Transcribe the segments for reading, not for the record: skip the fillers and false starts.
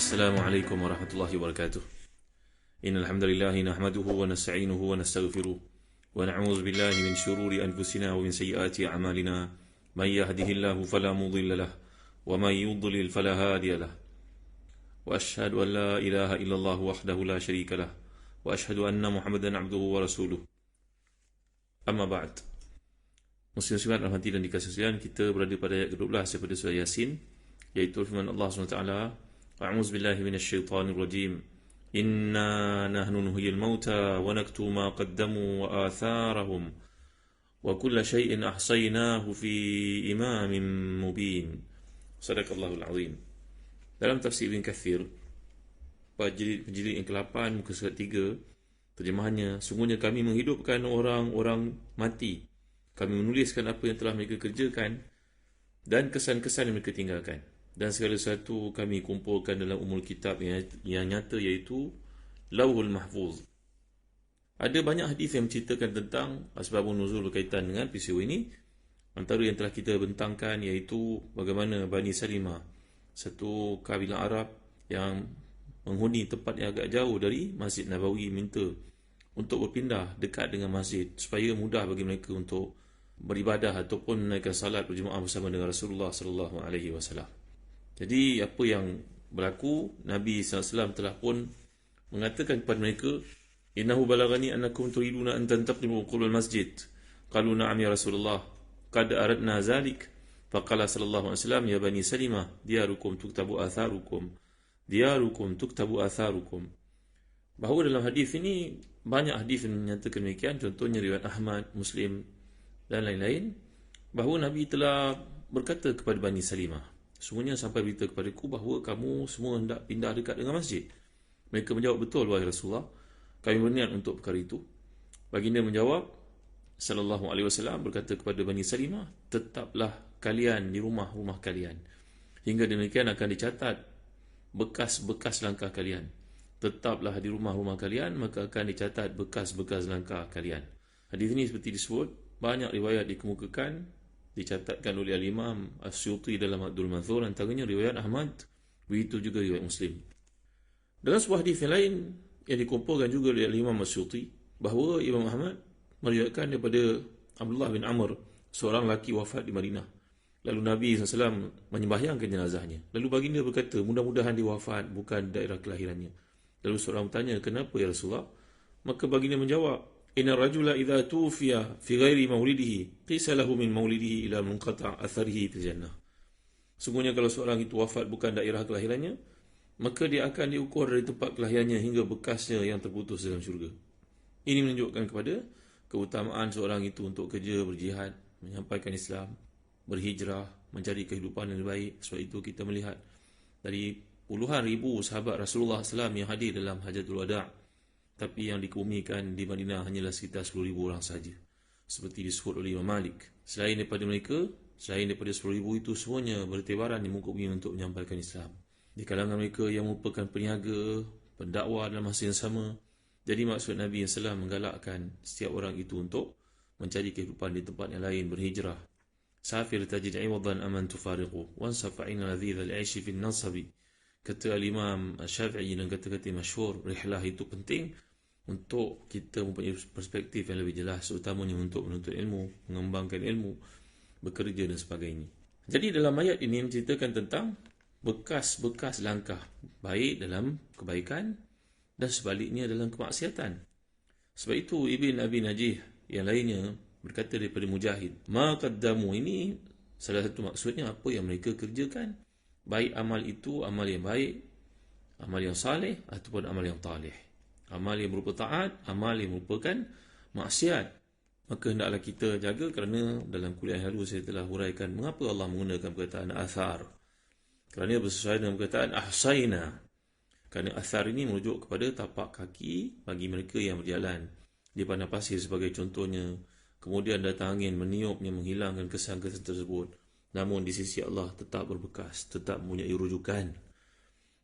Assalamualaikum warahmatullahi wabarakatuh. Innal hamdalillah nahmaduhu wa nasta'inuhu wa nastaghfiruh wa na'udzu billahi min shururi anfusina wa min sayyiati a'malina. May yahdihillahu fala mudilla lahu wa may yudlil fala hadiya lahu. Wa ashhadu an la ilaha illallah wahdahu la syarika lahu wa ashhadu anna Muhammadan 'abduhu wa rasuluh. Amma ba'd. Muslim-muslimat rahmati dan dikasihi sekalian, kita berada pada ayat ke-12 daripada surah Yasin, iaitu firman Allah SWT, A'udzu billahi minasyaitonir rajim. Inna nahnu nuhyil mauta wa naktubu ma qaddamu wa atharahum wa kulla shay'in ahsaynahu fi imamin mubin. Sadaqallahul azim. Dalam tafsir Ibn Katsir, jilid yang ke-8 muka surat 3, terjemahannya, sungguhnya kami menghidupkan orang-orang mati. Kami menuliskan apa yang telah mereka kerjakan dan kesan-kesan yang mereka tinggalkan. Dan segala sesuatu kami kumpulkan dalam umul kitab yang nyata, iaitu Lauhul Mahfuz. Ada banyak hadis yang menceritakan tentang asbabun nuzul berkaitan dengan peristiwa ini. Antara yang telah kita bentangkan iaitu bagaimana Bani Salimah, satu kabilah Arab yang menghuni tempat yang agak jauh dari Masjid Nabawi, minta untuk berpindah dekat dengan masjid supaya mudah bagi mereka untuk beribadah ataupun menaikkan salat berjemaah bersama dengan Rasulullah sallallahu alaihi wasallam. Jadi apa yang berlaku, Nabi SAW telah pun mengatakan kepada mereka, Innahu balagani annakum turiduna an tantaqimu qulul masjid. Qalu na'am ya Rasulullah, qad aradna zalik. Faqala sallallahu alaihi wasallam, ya Bani Salimah, diyarukum tuktabu atharukum. Diyarukum tuktabu atharukum. Bahawa dalam hadis ini banyak hadis yang menyatakan demikian, contohnya riwayat Ahmad, Muslim dan lain-lain, bahawa Nabi telah berkata kepada Bani Salimah, sungguhnya sampai berita kepadaku bahawa kamu semua hendak pindah dekat dengan masjid. Mereka menjawab, betul wahai Rasulullah, kami berniat untuk perkara itu. Baginda menjawab sallallahu alaihi wasallam, berkata kepada Bani Salimah, tetaplah kalian di rumah-rumah kalian, hingga demikian akan dicatat bekas-bekas langkah kalian. Tetaplah di rumah-rumah kalian, maka akan dicatat bekas-bekas langkah kalian. Hadis ini seperti disebut, banyak riwayat dikemukakan, dicatatkan oleh Al-Imam As-Suyuti dalam Abdul Manthur, antaranya riwayat Ahmad, begitu juga riwayat Muslim. Dalam sebuah hadis yang lain yang dikumpulkan juga oleh Al-Imam As-Suyuti, bahawa Imam Ahmad meriwayatkan daripada Abdullah bin Amr, seorang lelaki wafat di Madinah. Lalu Nabi SAW menyembahyangkan jenazahnya. Lalu baginda berkata, mudah-mudahan dia wafat bukan daerah kelahirannya. Lalu seorang bertanya, kenapa ya Rasulullah? Maka baginda menjawab, Inna rajula idha tufiya fi ghairi maulidihi qisa lahu min maulidihi ila munqata' atharihi fil jannah. Sungguhnya kalau seorang itu wafat bukan daerah kelahirannya, maka dia akan diukur dari tempat kelahirannya hingga bekasnya yang terputus dalam syurga. Ini menunjukkan kepada keutamaan seorang itu untuk kerja, berjihad, menyampaikan Islam, berhijrah, mencari kehidupan yang lebih baik. Sebab itu kita melihat dari puluhan ribu sahabat Rasulullah SAW yang hadir dalam Hajatul Wada', tapi yang dikebumikan di Madinah hanyalah sekitar 10,000 orang sahaja, seperti disebut oleh Imam Malik. Selain daripada mereka, selain daripada 10,000 itu, semuanya bertebaran di muka bumi untuk menyampaikan Islam. Di kalangan mereka yang merupakan peniaga, pendakwah dalam masa yang sama. Jadi maksud Nabi SAW menggalakkan setiap orang itu untuk mencari kehidupan di tempat yang lain, berhijrah. Safir tajid iwadan aman tufariqu wansafa'ina ladhidha al-aishi fin nasabi. Kata Al-Imam Syafi'i dan kata-kata masyhur, rihlah itu penting untuk kita mempunyai perspektif yang lebih jelas, utamanya untuk menuntut ilmu, mengembangkan ilmu, bekerja dan sebagainya. Jadi dalam ayat ini menceritakan tentang bekas-bekas langkah baik dalam kebaikan dan sebaliknya dalam kemaksiatan. Sebab itu Ibn Abi Najih yang lainnya berkata daripada Mujahid, ma qaddamu, ini salah satu maksudnya apa yang mereka kerjakan, baik amal itu amal yang baik, amal yang saleh ataupun amal yang talih, amal yang berupa taat, amal yang merupakan maksiat. Maka hendaklah kita jaga, kerana dalam kuliah yang lalu saya telah huraikan mengapa Allah menggunakan perkataan athar. Kerana bersesuaian dengan perkataan ahsayna. Kerana athar ini merujuk kepada tapak kaki bagi mereka yang berjalan di padang pasir sebagai contohnya. Kemudian datang angin meniupnya, menghilangkan kesan-kesan tersebut. Namun di sisi Allah tetap berbekas, tetap mempunyai rujukan.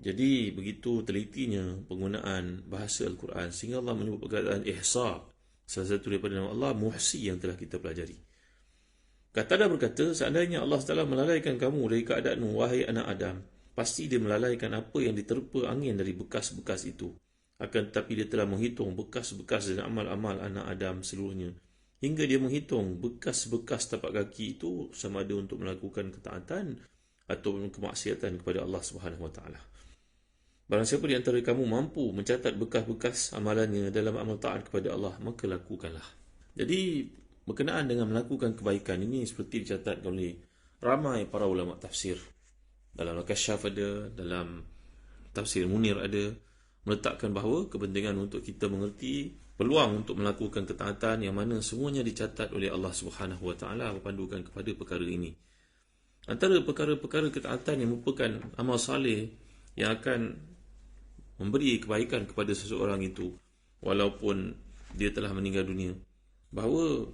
Jadi begitu telitinya penggunaan bahasa Al-Quran, sehingga Allah menyebut perkataan ihsa, salah satu daripada nama Allah, muhsi, yang telah kita pelajari. Qatada berkata, seandainya Allah Taala melalaikan kamu dari keadaanmu, wahai anak Adam, pasti dia melalaikan apa yang diterpa angin dari bekas-bekas itu. Akan tetapi dia telah menghitung bekas-bekas dan amal-amal anak Adam seluruhnya. Hingga dia menghitung bekas-bekas tapak kaki itu sama ada untuk melakukan ketaatan atau kemaksiatan kepada Allah Subhanahu Wa Taala. Barang siapa di antara kamu mampu mencatat bekas-bekas amalannya dalam amal taat kepada Allah, maka lakukanlah. Jadi, berkenaan dengan melakukan kebaikan ini seperti dicatat oleh ramai para ulama tafsir. Dalam Al-Kasyaf ada, dalam Tafsir Munir ada, meletakkan bahawa kepentingan untuk kita mengerti peluang untuk melakukan ketaatan yang mana semuanya dicatat oleh Allah Subhanahu Wa Taala berpandukan kepada perkara ini. Antara perkara-perkara ketaatan yang merupakan amal saleh yang akan memberi kebaikan kepada seseorang itu walaupun dia telah meninggal dunia. Bahawa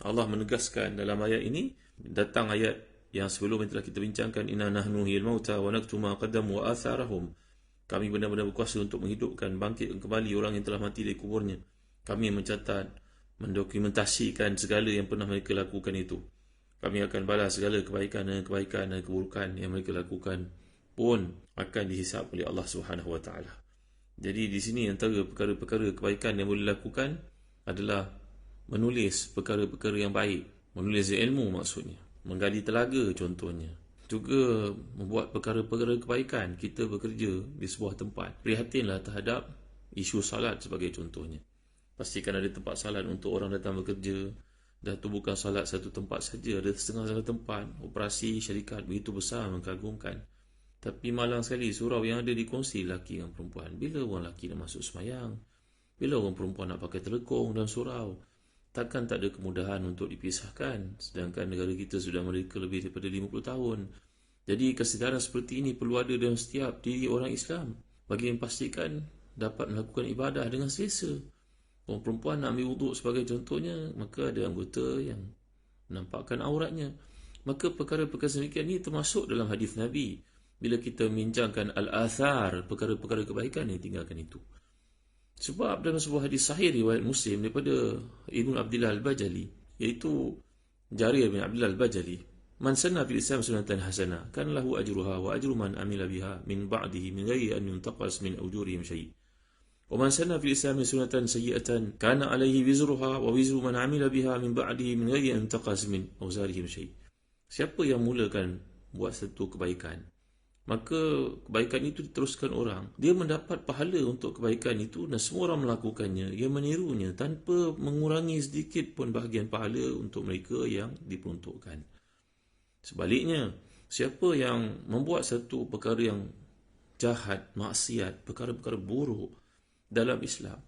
Allah menegaskan dalam ayat ini, datang ayat yang sebelum yang telah kita bincangkan, inna nahnu hiyal mauta wa naktubu ma qaddamu wa atharahum. Kami benar-benar berkuasa untuk menghidupkan, bangkitkan kembali orang yang telah mati dari kuburnya. Kami mencatat, mendokumentasikan segala yang pernah mereka lakukan itu. Kami akan balas segala kebaikan dan keburukan yang mereka lakukan pun akan dihisap oleh Allah Subhanahu Wa Taala. Jadi di sini antara perkara-perkara kebaikan yang boleh lakukan adalah menulis perkara-perkara yang baik, menulis ilmu maksudnya, menggali telaga contohnya. Juga membuat perkara-perkara kebaikan. Kita bekerja di sebuah tempat, prihatinlah terhadap isu salat sebagai contohnya. Pastikan ada tempat salat untuk orang datang bekerja. Dah tu bukan salat satu tempat saja, ada setengah tempat. Operasi syarikat begitu besar, mengagumkan. Tapi malang sekali surau yang ada dikongsi lelaki dan perempuan. Bila orang lelaki nak masuk semayang, bila orang perempuan nak pakai telekong dan surau, takkan tak ada kemudahan untuk dipisahkan. Sedangkan negara kita sudah merdeka lebih daripada 50 tahun. Jadi kesedaran seperti ini perlu ada dalam setiap diri orang Islam, bagi memastikan dapat melakukan ibadah dengan selesa. Orang perempuan nak ambil wuduk sebagai contohnya, maka ada anggota yang menampakkan auratnya. Maka perkara-perkara semikian ini termasuk dalam hadis Nabi. Bila kita membincangkan al-athar, perkara-perkara kebaikan, yang tinggalkan itu. Sebab dalam sebuah hadis sahih riwayat Muslim daripada Ibnu Abdillah Al-Bajali, iaitu Jarir bin Abdillah Al-Bajali, man sanna fil Islam sunnatan hasanah kan lahu ajruha wa ajru man amila biha min ba'dihi min ghairi an yuntaqas min ujurihim syai'. Wa man sanna fil Islam sunnatan sayyi'atan kana alayhi wizruha wa wizru man amila biha min ba'dihi min ghairi an yuntaqas min awzarihim syai'. Siapa yang mulakan buat satu kebaikan, maka kebaikan itu diteruskan orang. Dia mendapat pahala untuk kebaikan itu dan semua orang melakukannya. Ia menirunya tanpa mengurangi sedikit pun bahagian pahala untuk mereka yang diperuntukkan. Sebaliknya, siapa yang membuat satu perkara yang jahat, maksiat, perkara-perkara buruk dalam Islam,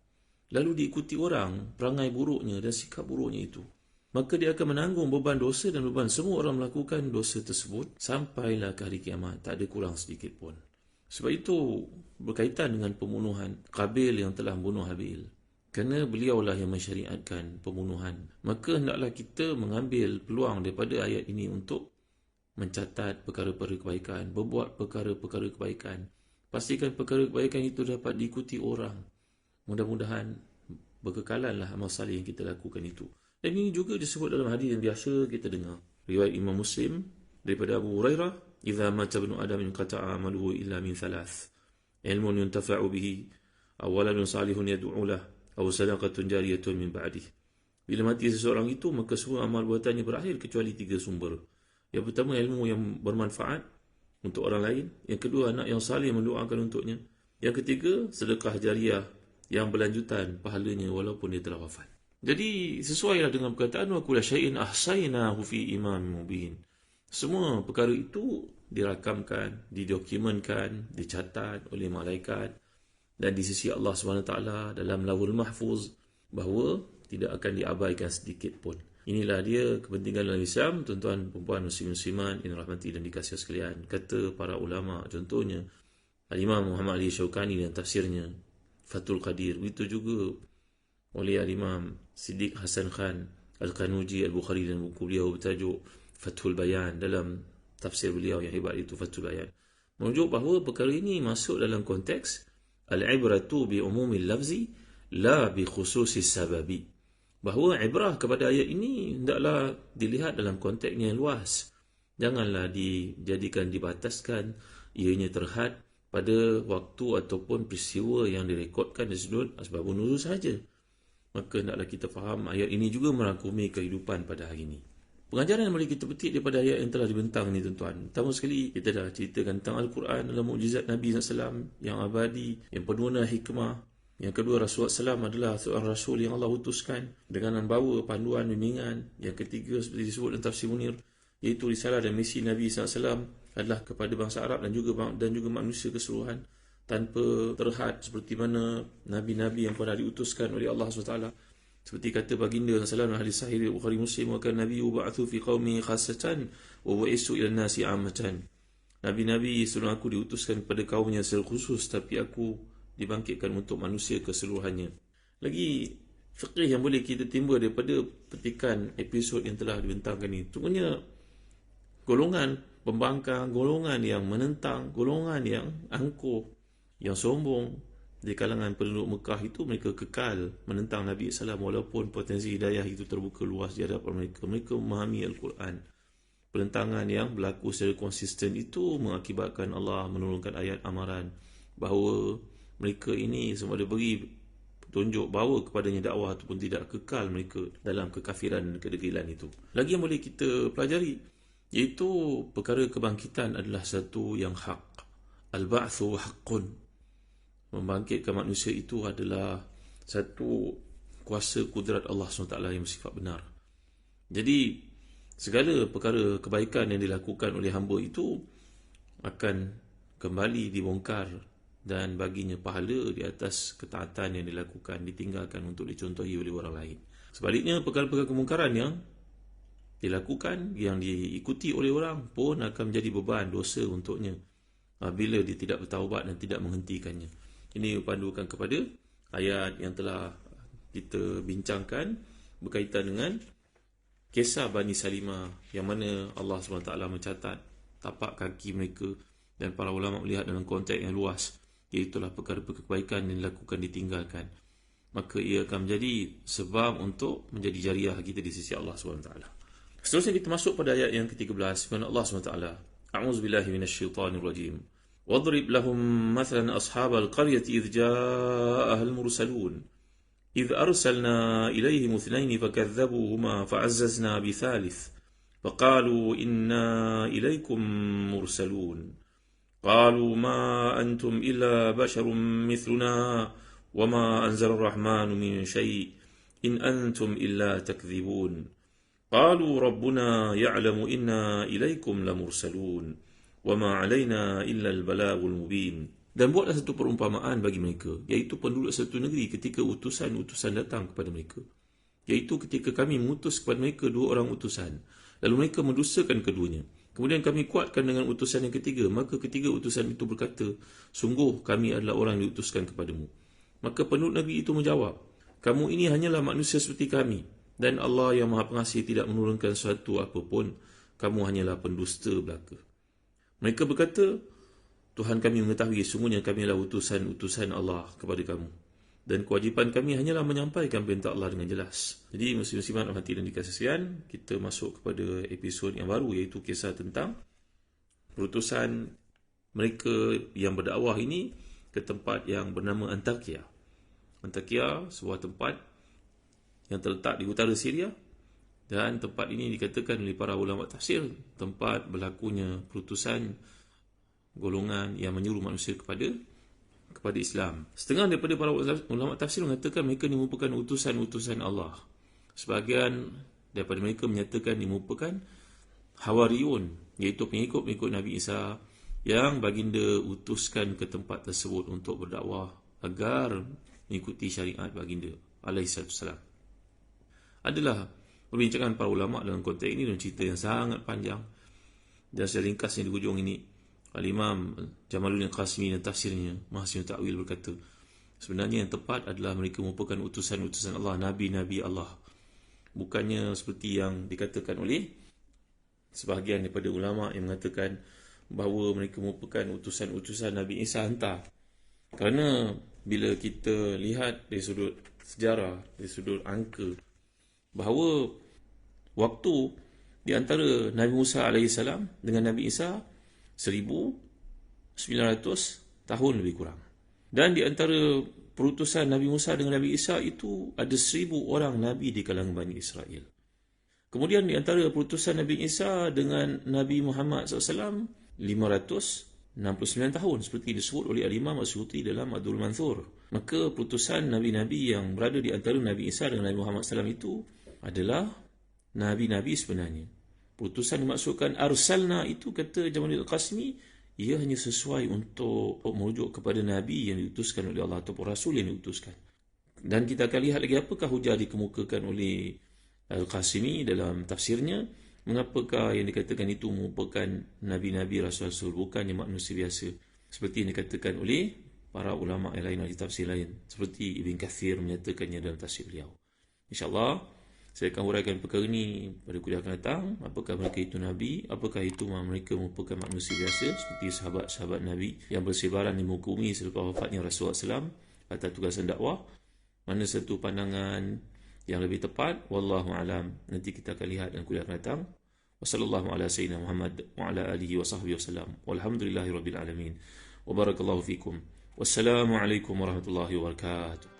lalu diikuti orang perangai buruknya dan sikap buruknya itu, maka dia akan menanggung beban dosa dan beban semua orang melakukan dosa tersebut sampailah ke hari kiamat, tak ada kurang sedikit pun. Sebab itu berkaitan dengan pembunuhan Qabil yang telah membunuh Habil, kerana beliaulah yang mensyariatkan pembunuhan, maka hendaklah kita mengambil peluang daripada ayat ini untuk mencatat perkara-perkara kebaikan, berbuat perkara-perkara kebaikan. Pastikan perkara kebaikan itu dapat diikuti orang. Mudah-mudahan berkekalanlah amal saleh yang kita lakukan itu. Dan ini juga disebut dalam hadis yang biasa kita dengar. Riwayat Imam Muslim daripada Abu Hurairah, "Idza mata ibnu Adam inqata'a amaluhu illa min thalath. Ilmun yuntafa'u bihi, aw waladun salihun yad'u lahu, aw sadaqatun jariyatun min ba'dihi." Bila mati seseorang itu, maka semua amal buatannya berakhir kecuali 3 sumber. Yang pertama, ilmu yang bermanfaat untuk orang lain. Yang kedua, anak yang salih mendoakan untuknya. Yang ketiga, sedekah jariah yang berlanjutan pahalanya walaupun dia telah wafat. Jadi sesuailah dengan perkataan wa kullu syai'in ahsaynahu fi imamin mubin. Semua perkara itu dirakamkan, didokumentkan, dicatat oleh malaikat dan di sisi Allah SWT dalam Lauhul Mahfuz, bahawa tidak akan diabaikan sedikit pun. Inilah dia kepentingan dalam Islam, tuan-tuan, perempuan, muslim-musliman yang rahmati dan dikasihi sekalian. Kata para ulama, contohnya Al-Imam Muhammad Ali Syaukani dan tafsirnya Fathul Qadir, begitu juga oleh Al-Imam Siddiq Hasan Khan Al-Qanuji Al-Bukhari dan buku beliau bertajuk Fathul Bayan, dalam tafsir beliau yang hebat itu Fathul Bayan, menunjuk bahawa perkara ini masuk dalam konteks al-ibratu bi umumil lafzi la bi khususis sababi. Bahawa ibrah kepada ayat ini hendaklah dilihat dalam konteksnya yang luas. Janganlah dijadikan, dibataskan ianya terhad pada waktu ataupun peristiwa yang direkodkan dari sudut asbabun nuzul saja. Maka hendaklah kita faham ayat ini juga merangkumi kehidupan pada hari ini. Pengajaran yang boleh kita petik daripada ayat yang telah dibentang ni tuan-tuan. Pertama sekali, kita dah ceritakan tentang Al-Quran dalam mukjizat Nabi SAW yang abadi, yang penuh dengan hikmah. Yang kedua, Rasulullah SAW adalah seorang Rasul yang Allah utuskan dengan membawa panduan bimbingan. Yang ketiga, seperti disebut dalam tafsir Munir, iaitu risalah dan misi Nabi SAW adalah kepada bangsa Arab dan juga manusia keseluruhan, tanpa terhad seperti mana Nabi-Nabi yang pernah diutuskan oleh Allah SWT. Seperti kata baginda SAW dalam hadis sahih Bukhari Muslim, wa kana nabiyyu ba'athu fi qaumi khassatan wa bu'istu ila nasi 'ammatan. Nabi-nabi sebelum aku diutuskan kepada kaumnya secara khusus, tapi aku dibangkitkan untuk manusia keseluruhannya. Lagi fiqh yang boleh kita timba daripada petikan episod yang telah dibentangkan ini, sungguhnya golongan pembangkang, golongan yang menentang, golongan yang angkuh, yang sombong di kalangan penduduk Mekah itu, mereka kekal menentang Nabi SAW walaupun potensi hidayah itu terbuka luas di hadapan mereka. Mereka memahami Al-Quran. Penentangan yang berlaku secara konsisten itu mengakibatkan Allah menurunkan ayat amaran bahawa mereka ini sama ada beri petunjuk bahawa kepadanya dakwah ataupun tidak, kekal mereka dalam kekafiran dan kedegilan itu. Lagi yang boleh kita pelajari, iaitu perkara kebangkitan adalah satu yang hak. Al-ba'thu haqqun. Membangkitkan manusia itu adalah satu kuasa kudrat Allah SWT yang bersifat benar. Jadi segala perkara kebaikan yang dilakukan oleh hamba itu akan kembali dibongkar dan baginya pahala di atas ketaatan yang dilakukan, ditinggalkan untuk dicontohi oleh orang lain. Sebaliknya, perkara-perkara kemungkaran yang dilakukan, yang diikuti oleh orang pun akan menjadi beban dosa untuknya bila dia tidak bertaubat dan tidak menghentikannya. Ini pandukan kepada ayat yang telah kita bincangkan berkaitan dengan kisah Bani Salimah, yang mana Allah SWT mencatat tapak kaki mereka dan para ulama melihat dalam konteks yang luas, iaitulah perkara-perkara kebaikan yang dilakukan, ditinggalkan. Maka ia akan menjadi sebab untuk menjadi jariah kita di sisi Allah SWT. Seterusnya kita masuk pada ayat yang ke-13, firman Allah SWT. A'udzubillahi minasyaitanirrajim. واضرب لهم مثلا أصحاب القرية إذ جاءها المرسلون إذ أرسلنا إليهم اثنين فكذبوهما فعززنا بثالث فقالوا إنا إليكم مرسلون قالوا ما أنتم إلا بشر مثلنا وما أنزل الرحمن من شيء إن أنتم إلا تكذبون قالوا ربنا يعلم إنا إليكم لمرسلون وَمَا عَلَيْنَا إِلَّا الْبَلَاغُ الْمُبِينُ. Dan buatlah satu perumpamaan bagi mereka, iaitu penduduk satu negeri ketika utusan-utusan datang kepada mereka. Iaitu ketika kami mengutus kepada mereka dua orang utusan, lalu mereka mendustakan keduanya. Kemudian kami kuatkan dengan utusan yang ketiga, maka ketiga utusan itu berkata, sungguh kami adalah orang yang diutuskan kepadamu. Maka penduduk negeri itu menjawab, kamu ini hanyalah manusia seperti kami, dan Allah yang Maha Pengasih tidak menurunkan sesuatu apapun, kamu hanyalah pendusta belaka. Mereka berkata, Tuhan kami mengetahui sungguhnya kami adalah utusan-utusan Allah kepada kamu, dan kewajipan kami hanyalah menyampaikan perintah Allah dengan jelas. Jadi muslim-muslimat rahmati dan dikasihan, kita masuk kepada episod yang baru, iaitu kisah tentang perutusan mereka yang berdakwah ini ke tempat yang bernama Antakya. Antakya, sebuah tempat yang terletak di utara Syria. Dan tempat ini dikatakan oleh para ulama tafsir tempat berlakunya perutusan golongan yang menyuruh manusia kepada Islam. Setengah daripada para ulama tafsir mengatakan mereka ini merupakan utusan-utusan Allah. Sebahagian daripada mereka menyatakan ini merupakan Hawariyun, iaitu pengikut-pengikut Nabi Isa yang baginda utuskan ke tempat tersebut untuk berdakwah agar mengikuti syariat baginda alaihissalam. Adalah perbincangan para ulama dalam konteks ini dan cerita yang sangat panjang, dan saya ringkasnya di hujung ini. Al-Imam Jamaluddin Qasimi dan tafsirnya Mahsin Ta'wil berkata, sebenarnya yang tepat adalah mereka merupakan utusan-utusan Allah, Nabi-Nabi Allah. Bukannya seperti yang dikatakan oleh sebahagian daripada ulama yang mengatakan bahawa mereka merupakan utusan-utusan Nabi Isa hantar. Kerana bila kita lihat dari sudut sejarah, dari sudut angka, bahawa waktu di antara Nabi Musa AS dengan Nabi Isa 1000 900 tahun lebih kurang. Dan di antara perutusan Nabi Musa dengan Nabi Isa itu ada 1000 orang Nabi di kalangan Bani Israel. Kemudian di antara perutusan Nabi Isa dengan Nabi Muhammad SAW 569 tahun seperti disebut oleh Al-Imam As-Suyuti dalam Ad-Durrul Mansur. Maka perutusan Nabi-Nabi yang berada di antara Nabi Isa dengan Nabi Muhammad SAW itu adalah Nabi-Nabi sebenarnya. Perutusan dimaksudkan arsalna itu kata Jamaluddin Al-Qasimi, ia hanya sesuai untuk merujuk kepada Nabi yang diutuskan oleh Allah ataupun Rasul yang diutuskan. Dan kita akan lihat lagi apakah hujah dikemukakan oleh Al-Qasimi dalam tafsirnya. Mengapakah yang dikatakan itu merupakan Nabi-Nabi Rasul-Rasul, bukannya manusia biasa. Seperti yang dikatakan oleh para ulama' yang lain ahli tafsir lain. Seperti Ibn Kathir menyatakannya dalam tafsir beliau. InsyaAllah saya akan huraikan perkara ini pada kuliah akan datang. Apakah mereka itu Nabi? Apakah itu mereka merupakan manusia biasa seperti sahabat-sahabat Nabi yang bersebaran di muka bumi selepas wafatnya Rasulullah SAW atas tugasan dakwah? Mana satu pandangan yang lebih tepat? Wallahu alam. Nanti kita akan lihat dalam kuliah akan datang. Wassallallahu ala sayyidina Muhammad wa ala alihi wa sahbihi wasallam. Walhamdulillahi rabbil alamin. Wa barakallahu fikum. Wassalamualaikum warahmatullahi wabarakatuh.